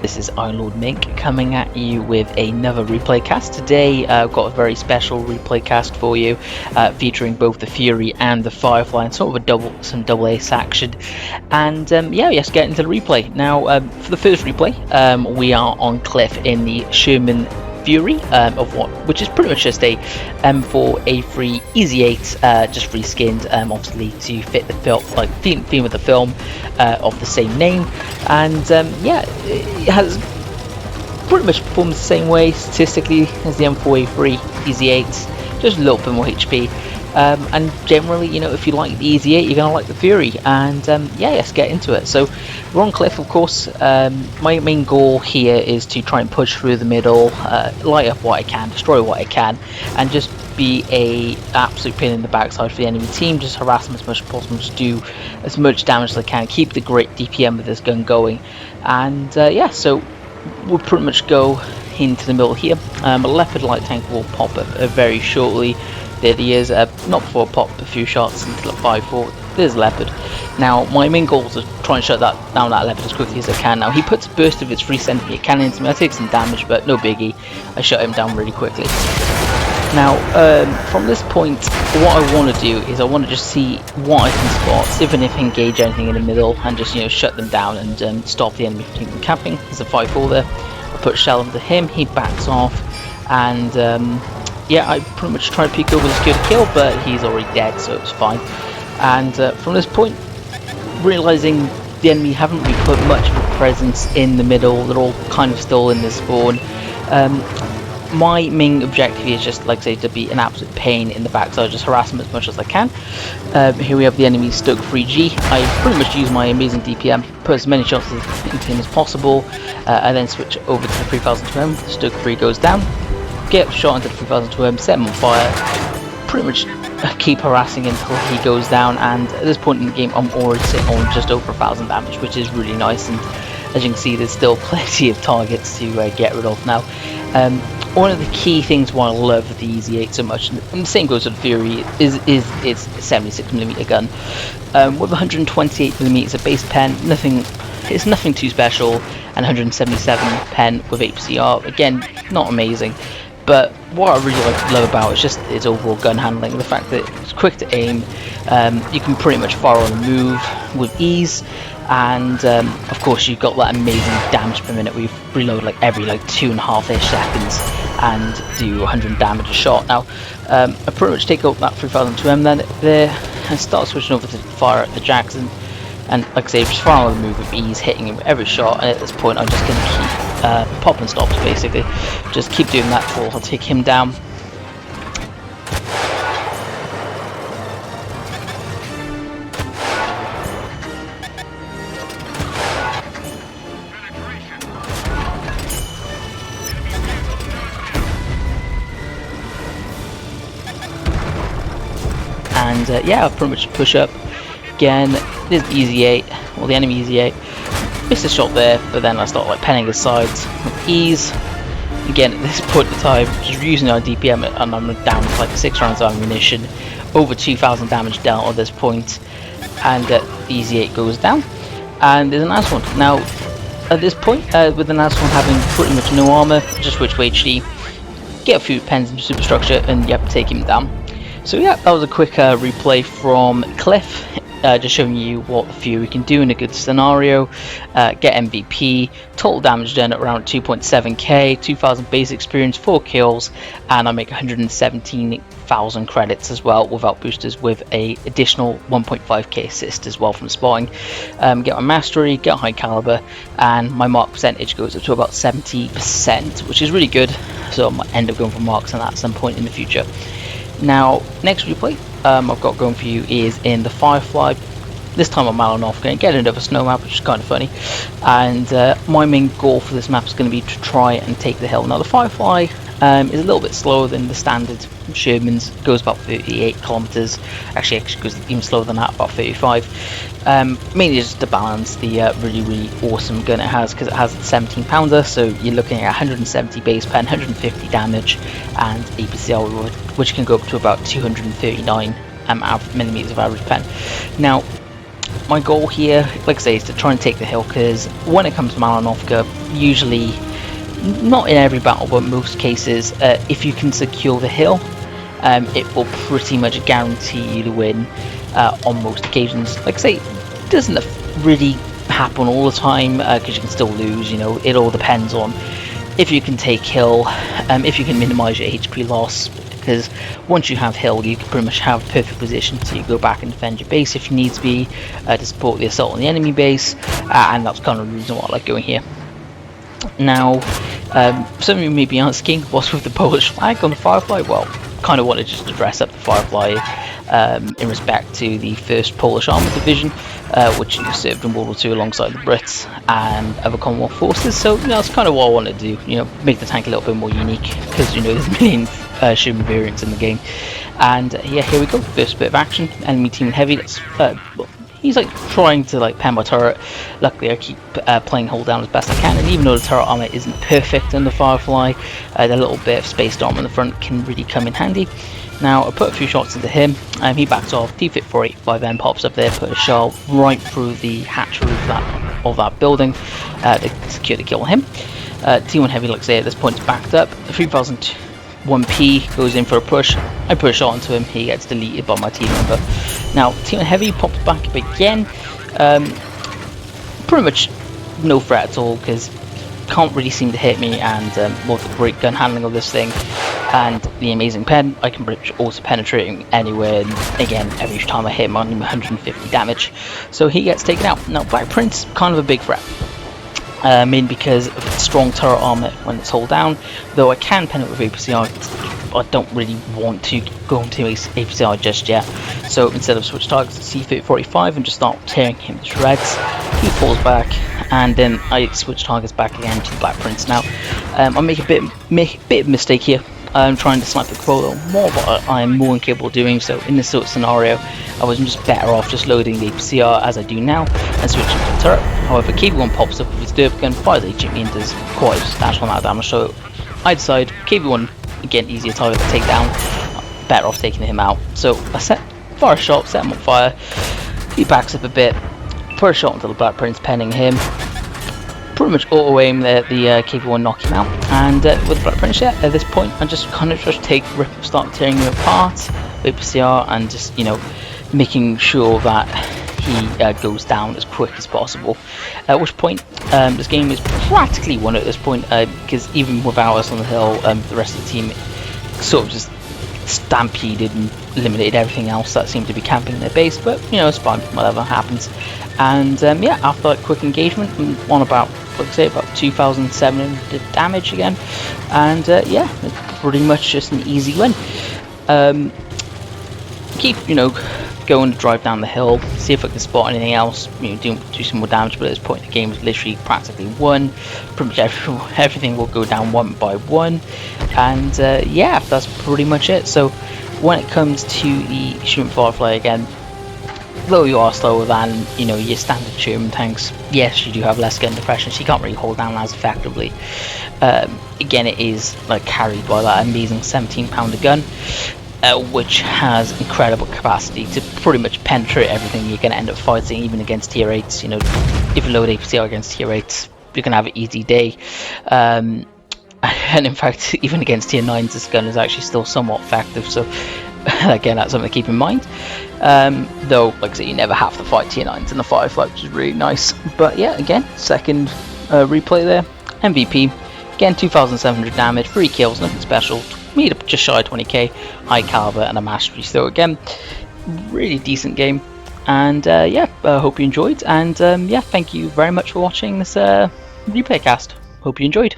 This is Lord Mink coming at you with another replay cast. Today I've got a very special replay cast for you, featuring both the Fury and the Firefly, and sort of some double ace action. And yeah, let's get into the replay. Now, for the first replay, we are on Cliff in the Sherman Fury, which is pretty much just a M4A3 Easy 8, just reskinned, obviously to fit the film, like theme of the film of the same name. And yeah, it has pretty much performed the same way statistically as the M4A3 Easy 8, just a little bit more HP. And generally, you know, if you like the Easy 8, you're going to like the Fury. And yeah, let's get into it. So we're on Cliff, of course. My main goal here is to try and push through the middle, light up what I can, destroy what I can, and just be a absolute pain in the backside for the enemy team. Just harass them as much as possible, just do as much damage as I can, keep the great DPM with this gun going. And yeah, so we'll pretty much go into the middle here. A Leopard light tank will pop up very shortly. There he is, not before I pop a few shots until at 5-4. There's Leopard. Now, my main goal is to try and shut down that Leopard as quickly as I can. Now, he puts a burst of his 3cm cannon into me. I take some damage, but no biggie. I shut him down really quickly. Now, from this point, what I want to do is I want to just see what I can spot, see if I can engage anything in the middle, and just, you know, shut them down and stop the enemy from camping. There's a 5-4 there. I put a shell into him, he backs off, and yeah, I pretty much try to peek over to secure the kill, but he's already dead, so it's fine. And from this point, realizing the enemy haven't really put much of a presence in the middle, they're all kind of still in this spawn. My main objective is just, like I say, to be an absolute pain in the back, so I just harass them as much as I can. Here we have the enemy Stoke 3G. I pretty much use my amazing DPM, put as many shots into him as possible, and then switch over to the 3002M. Stoke 3 goes down. Get shot into the 3002M, set him on fire, pretty much keep harassing until he goes down, and at this point in the game I'm already sitting on just over 1,000 damage, which is really nice. And as you can see, there's still plenty of targets to get rid of now. One of the key things why I love the Easy 8 so much, and the same goes for the Fury, is its 76mm gun. With 128mm of base pen, it's nothing too special, and 177 pen with HCR, again, not amazing. But what I really love about it is just its overall gun handling, the fact that it's quick to aim, you can pretty much fire on the move with ease, and of course you've got that amazing damage per minute where you reload like every 2.5-ish seconds and do 100 damage a shot. Now, I pretty much take out that 3002M then there and start switching over to fire at the Jackson. And like I say, just fire on the move with ease, hitting him every shot, and at this point I'm just going to keep popping stops basically. Just keep doing that till I'll take him down. And yeah, I'll pretty much push up. Again, this is Easy 8, well, the enemy Easy 8. Missed a shot there, but then I start penning his sides with ease. Again, at this point in time, just using our DPM, and I'm down to 6 rounds of ammunition, over 2,000 damage dealt at this point, and Easy 8 goes down. And there's a nice one. Now, at this point, with the nice one having pretty much no armor, just switch to HD, get a few pens into superstructure, and yep, take him down. So yeah, that was a quick replay from Cliff. Just showing you what the Fury can do in a good scenario. Get MVP, total damage done at around 2.7k, 2,000 base experience, 4 kills, and I make 117,000 credits as well without boosters, with a additional 1.5k assist as well from spotting. Get my mastery, get a high caliber, and my mark percentage goes up to about 70%, which is really good. So I might end up going for marks on that at some point in the future. Now, next replay I've got going for you is in the Firefly. This time I'm Malin off, going to get another snow map, which is kind of funny. And my main goal for this map is going to be to try and take the hill. Now, the Firefly is a little bit slower than the standard Sherman's. It goes about 38 kilometers. Actually goes even slower than that, about 35. Mainly just to balance the really awesome gun it has, because it has a 17 pounder, so you're looking at 170 base pen, 150 damage, and APCR, which can go up to about 239 millimeters of average pen. Now, my goal here, like I say, is to try and take the hill, because when it comes to Malinovka, usually, not in every battle, but most cases, if you can secure the hill, it will pretty much guarantee you to win on most occasions. Like I say, it doesn't really happen all the time, because you can still lose, you know, it all depends on if you can take hill, if you can minimize your HP loss, because once you have hill, you can pretty much have perfect position, so you go back and defend your base if you need to be, to support the assault on the enemy base, and that's kind of the reason why I like going here. Now, some of you may be asking, what's with the Polish flag on the Firefly? Well, kind of wanted just to dress up the Firefly in respect to the 1st Polish Armoured Division, which served in World War II alongside the Brits and other Commonwealth forces. So, you know, that's kind of what I wanted to do, you know, make the tank a little bit more unique, because, you know, there's a million Sherman variants in the game. And yeah, here we go, first bit of action. Enemy team heavy, that's he's like trying to like pen my turret. Luckily I keep playing hold down as best I can, and even though the turret armor isn't perfect on the Firefly, the little bit of spaced armor in the front can really come in handy. Now I put a few shots into him, he backs off, T-Fit 485M pops up there, put a shell right through the hatch roof of that building to secure the kill on him. T1 Heavy, like I say, at this point is backed up. 3001P goes in for a push. I put a shot into him, he gets deleted by my team member. Now T1 Heavy pops back up again. Pretty much no threat at all, because can't really seem to hit me, and with the great gun handling of this thing and the amazing pen, I can also penetrating anywhere, and again, every time I hit him, I'm on 150 damage. So he gets taken out. Now Black Prince, kind of a big threat. Mainly because of its strong turret armor when it's hold down, though I can pen it with APCR, I don't really want to go into APCR just yet. So instead of switch targets to C-45 and just start tearing him to shreds, he falls back, and then I switch targets back again to the Black Prince. Now I make a bit of mistake here. I'm trying to snipe the quota more, but I am more than capable of doing so. In this sort of scenario, I was just better off just loading the APCR as I do now and switching to the turret. However, KV1 pops up with his derp gun, fires HME and does quite a substantial amount of damage, so I decide KV1, again, easier target to take down, better off taking him out. So I fire a shot, set him on fire, he backs up a bit, put a shot into the Black Prince, penning him. Pretty much auto aim there, the KV1 knock him out, and with the Black Prince, yeah, at this point I just kind of start tearing him apart with APCR, and just, you know, making sure that he goes down as quick as possible. At which point this game is practically won at this point, because even without us on the hill, the rest of the team sort of just stampeded and eliminated everything else that seemed to be camping in their base. But you know, it's fine, whatever happens. And yeah, after that quick engagement, I'm on about, like I say, about 2,700 damage again, and yeah, it's pretty much just an easy win. Keep, you know, going to drive down the hill, see if I can spot anything else, you know, do some more damage. But at this point the game is literally practically won. Pretty much everything will go down one by one, and yeah, that's pretty much it. So when it comes to the Fury and Firefly, again, though you are slower than, you know, your standard Sherman tanks, yes, you do have less gun depression, so you can't really hold down as effectively. Again, it is like carried by that amazing 17-pounder gun, which has incredible capacity to pretty much penetrate everything you're going to end up fighting, even against tier 8s. You know, if you load APCR against tier 8s, you can have an easy day. And in fact, even against tier 9s, this gun is actually still somewhat effective. So again, that's something to keep in mind. Though, like I say, you never have to fight tier 9s in the Firefly, which is really nice. But yeah, again, second replay there. MVP, again, 2,700 damage, 3 kills, nothing special. Made up just shy of 20k, high caliber and a mastery. So again, really decent game. And yeah, hope you enjoyed. And yeah, thank you very much for watching this replay cast. Hope you enjoyed.